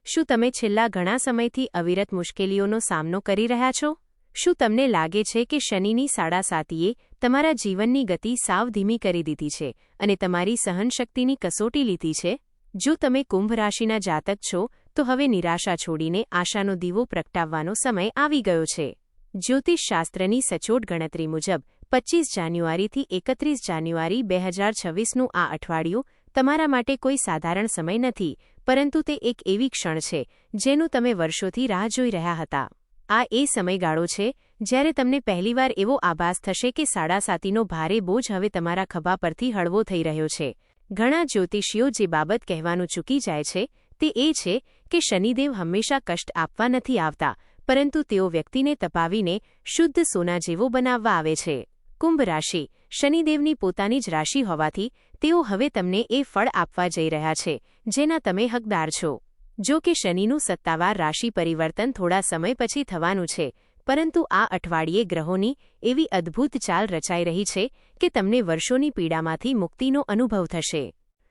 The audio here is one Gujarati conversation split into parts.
શું તમે છેલ્લા ઘણા સમયથી અવિરત મુશ્કેલીઓનો સામનો કરી રહ્યા છો? શું તમને લાગે છે કે શનિની સાડાસાતીએ તમારા જીવનની ગતિ સાવ ધીમી કરી દીધી છે અને તમારી સહનશક્તિની કસોટી લીધી છે? જો તમે કુંભ રાશિના જાતક છો, તો હવે નિરાશા છોડીને આશાનો દીવો પ્રગટાવવાનો સમય આવી ગયો છે. જ્યોતિષશાસ્ત્રની સચોટ ગણતરી મુજબ 25 જાન્યુઆરીથી 31 જાન્યુઆરી 2026નું આ અઠવાડિયું તમારા માટે કોઈ સાધારણ સમય નથી, પરંતુ તે એક એવી ક્ષણ છે જેનું તમે વર્ષોથી રાહ જોઈ રહ્યા હતા. આ એ સમયગાળો છે જ્યારે તમને પહેલીવાર એવો આભાસ થશે કે સાડાસાતીનો ભારે બોજ હવે તમારા ખભા પરથી હળવો થઈ રહ્યો છે. ઘણા જ્યોતિષીઓ જે બાબત કહેવાનું ચૂકી જાય છે તે એ છે કે શનિદેવ હંમેશા કષ્ટ આપવા નથી આવતા, પરંતુ તેઓ વ્યક્તિને તપાવીને શુદ્ધ સોના જેવો બનાવવા આવે છે. કુંભ રાશિ શનિદેવની પોતાની જ રાશિ હોવાથી તેઓ હવે તમને એ ફળ આપવા જઈ રહ્યા છે જેના તમે હકદાર છો. જો કે શનિનું સત્તાવાર રાશિ પરિવર્તન થોડા સમય પછી થવાનું છે, પરંતુ આ અઠવાડિયે ગ્રહોની એવી અદ્ભુત ચાલ રચાઈ રહી છે કે તમને વર્ષોની પીડામાંથી મુક્તિનો અનુભવ થશે.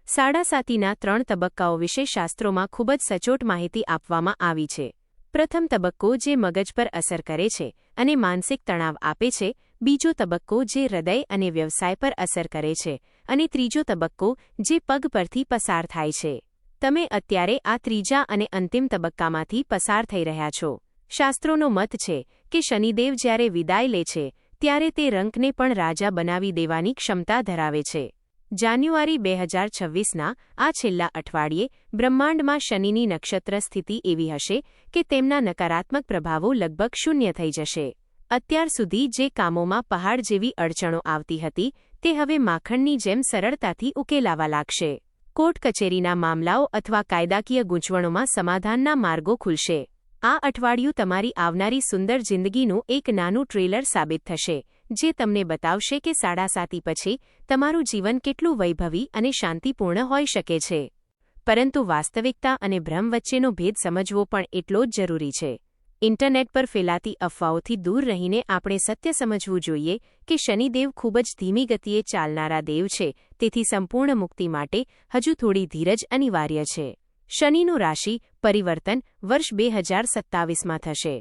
સાડાસાતીના 3 તબક્કાઓ વિશે શાસ્ત્રોમાં ખૂબ જ સચોટ માહિતી આપવામાં આવી છે. પ્રથમ તબક્કો જે મગજ પર અસર કરે છે અને માનસિક તણાવ આપે છે, બીજો તબક્કો જે હૃદય અને વ્યવસાય પર અસર કરે છે, અને ત્રીજો તબક્કો જે પગ પરથી પસાર થાય છે. તમે અત્યારે આ ત્રીજા અને અંતિમ તબક્કામાંથી પસાર થઈ રહ્યા છો. શાસ્ત્રોનો મત છે કે શનિદેવ જ્યારે વિદાય લે છે ત્યારે તે રંકને પણ રાજા બનાવી દેવાની ક્ષમતા ધરાવે છે. જાન્યુઆરી 2026ના આ છેલ્લા અઠવાડિયે બ્રહ્માંડમાં શનિની નક્ષત્ર સ્થિતિ એવી હશે કે તેમના નકારાત્મક પ્રભાવો લગભગ શૂન્ય થઈ જશે. અત્યાર સુધી જે કામોમાં પહાડ જેવી અડચણો આવતી હતી તે હવે માખણની જેમ સરળતાથી ઉકેલાવા લાગશે. કોર્ટ કચેરીના મામલાઓ અથવા કાયદાકીય ગૂંચવણોમાં સમાધાનના માર્ગો ખુલશે. આ અઠવાડિયું તમારી આવનારી સુંદર જિંદગીનું એક નાનું ટ્રેલર સાબિત થશે, જે તમને બતાવશે કે સાડાસાતી પછી તમારું જીવન કેટલું વૈભવી અને શાંતિપૂર્ણ હોઈ શકે છે. પરંતુ વાસ્તવિકતા અને ભ્રમ વચ્ચેનો ભેદ સમજવો પણ એટલો જ જરૂરી છે. ઇન્ટરનેટ પર ફેલાતી અફવાઓથી દૂર રહીને આપણે સત્ય સમજવું જોઈએ કે શનિદેવ ખૂબ જ ધીમી ગતિએ ચાલનારા દેવ છે, તેથી સંપૂર્ણ મુક્તિ માટે હજુ થોડી ધીરજ અનિવાર્ય છે. શનિનું રાશિ પરિવર્તન વર્ષ 2027માં થશે.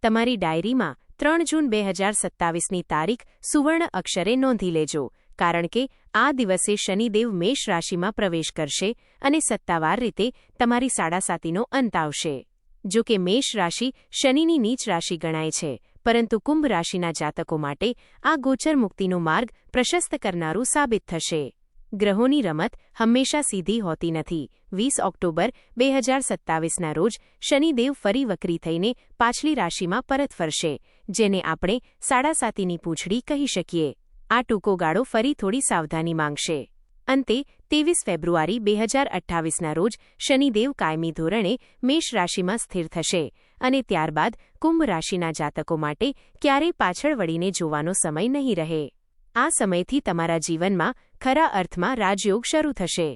તમારી ડાયરીમાં 3 જૂન 2027ની તારીખ સુવર્ણ અક્ષરે નોંધી લેજો, કારણ કે આ દિવસે શનિદેવ મેષ રાશિમાં પ્રવેશ કરશે અને સત્તાવાર રીતે તમારી સાડાસાતીનો અંત આવશે. જો કે મેષ રાશિ શનિની નીચ રાશિ ગણાય છે, પરંતુ કુંભ રાશિના જાતકો માટે આ ગોચર મુક્તિનો માર્ગ પ્રશસ્ત કરનારું સાબિત થશે. ગ્રહોની રમત હંમેશા સીધી હોતી નથી. 20 ઓક્ટોબર 2027ના રોજ શનિદેવ ફરી વક્રી થઈને પાછલી રાશિમાં પરત ફરશે, જેને આપણે સાડાસાતીની પૂંછડી કહી શકીએ. આ ટૂંકો ગાળો ફરી થોડી સાવધાની માંગશે. અંતે 23 ફેબ્રુઆરી 2028ના રોજ શનિદેવ કાયમી ધોરણે મેષ રાશિમાં સ્થિર થશે અને ત્યારબાદ કુંભ રાશિના જાતકો માટે ક્યારેય પાછળ વળીને જોવાનો સમય નહીં રહે. આ સમયથી તમારા જીવનમાં ખરા અર્થમાં રાજયોગ શરૂ થશે.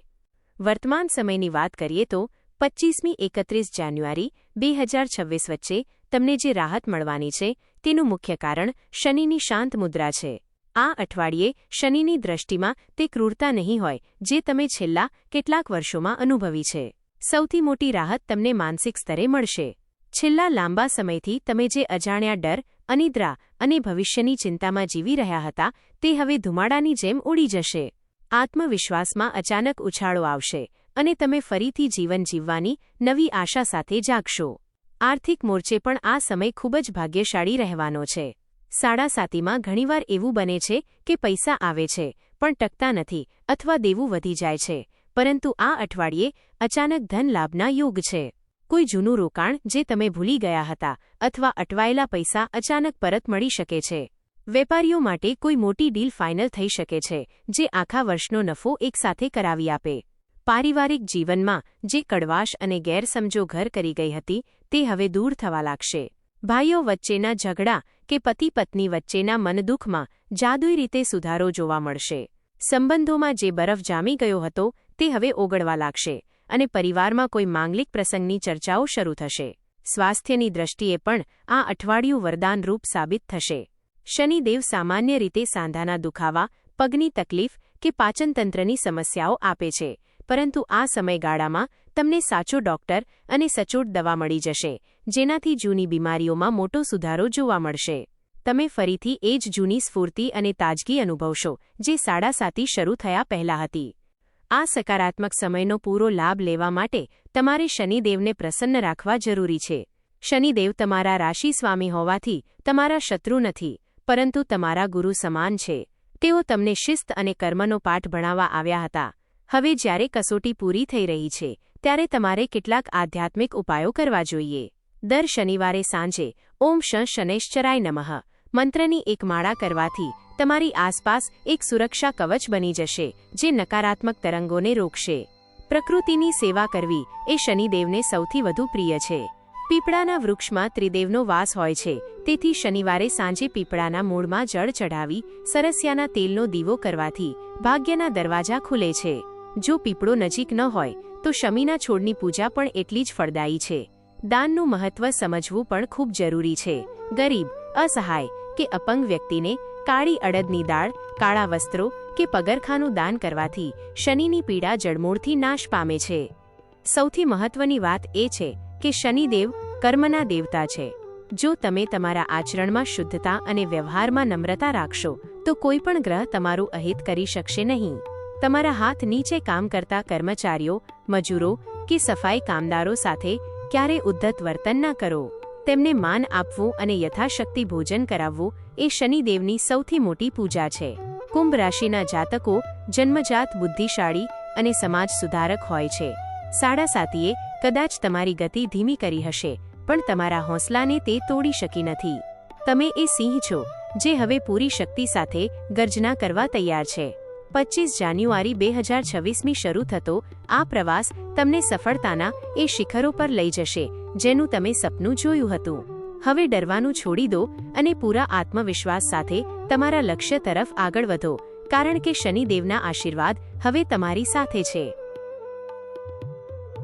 વર્તમાન સમયની વાત કરીએ તો 25મી 31 જાન્યુઆરી 2026 વચ્ચે તમને જે રાહત મળવાની છે તેનું મુખ્ય કારણ શનિની શાંત મુદ્રા છે. આ અઠવાડિયે શનિની દ્રષ્ટિમાં તે ક્રૂરતા નહીં હોય જે તમે છેલ્લા કેટલાક વર્ષોમાં અનુભવી છે. સૌથી મોટી રાહત તમને માનસિક સ્તરે મળશે. છેલ્લા લાંબા સમયથી તમે જે અજાણ્યા ડર, અનિદ્રા અને ભવિષ્યની ચિંતામાં જીવી રહ્યા હતા તે હવે ધુમાડાની જેમ ઉડી જશે. આત્મવિશ્વાસમાં અચાનક ઉછાળો આવશે અને તમે ફરીથી જીવન જીવવાની નવી આશા સાથે જાગશો. આર્થિક મોરચે પણ આ સમય ખૂબ જ ભાગ્યશાળી રહેવાનો છે. સાડાસાતીમાં ઘણીવાર એવું બને છે કે પૈસા આવે છે પણ ટકતા નથી અથવા દેવું વધી જાય છે, પરંતુ આ અઠવાડિયે અચાનક ધન લાભના યોગ છે. કોઈ જૂનું રોકાણ જે તમે ભૂલી ગયા હતા અથવા અટવાયેલા પૈસા અચાનક પરત મળી શકે છે. વેપારીઓ માટે કોઈ મોટી ડીલ ફાઇનલ થઈ શકે છે જે આખા વર્ષનો નફો એકસાથે કરાવી આપે. પારિવારિક જીવનમાં જે કડવાશ અને ગેરસમજો ઘર કરી ગઈ હતી તે હવે દૂર થવા લાગશે. ભાઈઓ વચ્ચેના ઝઘડા કે પતિ પત્ની વચ્ચેના મનદુખમાં જાદુઈ રીતે સુધારો જોવા મળશે. સંબંધોમાં જે બરફ જામી ગયો હતો તે હવે ઓગળવા લાગશે અને પરિવારમાં કોઈ માંગલિક પ્રસંગની ચર્ચાઓ શરૂ થશે. સ્વાસ્થ્યની દ્રષ્ટિએ પણ આ અઠવાડિયું વરદાનરૂપ સાબિત થશે. શનિદેવ સામાન્ય રીતે સાંધાના દુખાવા, પગની તકલીફ કે પાચનતંત્રની સમસ્યાઓ આપે છે, પરંતુ આ સમયગાળામાં તમને સાચો ડોક્ટર અને સચોટ દવા મળી જશે, જેનાથી જૂની બીમારીઓમાં મોટો સુધારો જોવા મળશે. તમે ફરીથી એ જ જૂની સ્ફૂર્તિ અને તાજગી અનુભવશો જે સાડાસાતી શરૂ થયા પહેલાં હતી. આ સકારાત્મક સમયનો પૂરો લાભ લેવા માટે તમારે શનિદેવને પ્રસન્ન રાખવા જરૂરી છે. શનિદેવ તમારા રાશિ સ્વામી હોવાથી તમારા શત્રુ નથી, પરંતુ તમારા ગુરુ સમાન છે. તેઓ તમને શિસ્ત અને કર્મનો પાઠ ભણાવવા આવ્યા હતા. હવે જ્યારે કસોટી પૂરી થઈ રહી છે, ત્યારે તમારે કેટલાક આધ્યાત્મિક ઉપાયો કરવા જોઈએ. દર શનિવારે સાંજે ઓમ શનૈશ્ચરાય નમઃ મંત્રની એક માળા કરવાથી તમારી આસપાસ એક સુરક્ષા કવચ બની જશે, જે નકારાત્મક તરંગોને રોકશે. પ્રકૃતિની સેવા કરવી એ શનિદેવને સૌથી વધુ પ્રિય છે. પીપળાના વૃક્ષમાં ત્રિદેવનો વાસ હોય છે, તેથી શનિવારે સાંજે પીપળાના મૂળમાં જળ ચઢાવી સરસ્યાના તેલનો દીવો કરવાથી ભાગ્યના દરવાજા ખુલે છે. જો પીપળો નજીક ન હોય તો શમીના છોડની પૂજા પણ એટલી જ ફળદાયી છે. દાનનું મહત્વ સમજવું પણ ખૂબ જરૂરી છે. ગરીબ, અસહાય કે અપંગ વ્યક્તિને કાળી અડદની દાળ, કાળા વસ્ત્રો કે પગરખાનું દાન કરવાથી શનિની પીડા જડમૂળથી નાશ પામે છે. સૌથી મહત્વની વાત એ છે કે શનિદેવ કર્મના દેવતા છે. જો તમે તમારા આચરણમાં શુદ્ધતા અને વ્યવહારમાં નમ્રતા રાખશો તો કોઈ પણ ગ્રહ તમારું અહિત કરી શકશે નહીં. તમારા હાથ નીચે કામ કરતા કર્મચારીઓ, મજૂરો કે સફાઈ કામદારો સાથે ક્યારે ઉદ્ધત વર્તન ન કરો. તેમને માન આપવું અને યથાશક્તિ ભોજન કરાવવું એ શનિદેવની સૌથી મોટી પૂજા છે. કુંભ રાશિના જાતકો જન્મજાત બુદ્ધિશાળી અને સમાજ સુધારક હોય છે. સાડાસાતીએ કદાચ તમારી ગતિ ધીમી કરી હશે, પણ તમારા હોંસલાને તે તોડી શકી નથી. તમે એ સિંહ છો જે હવે પૂરી શક્તિ સાથે ગર્જના કરવા તૈયાર છે. 25 જાન્યુઆરી 2026મી શરૂ થતો આ પ્રવાસ તમને સફળતાના એ શિખરો પર લઈ જશે, જેનું તમે સપનું જોયું હતું. હવે ડરવાનું છોડી દો અને પૂરા આત્મવિશ્વાસ સાથે તમારા લક્ષ્ય તરફ આગળ વધો, કારણ કે શનિદેવના આશીર્વાદ હવે તમારી સાથે છે.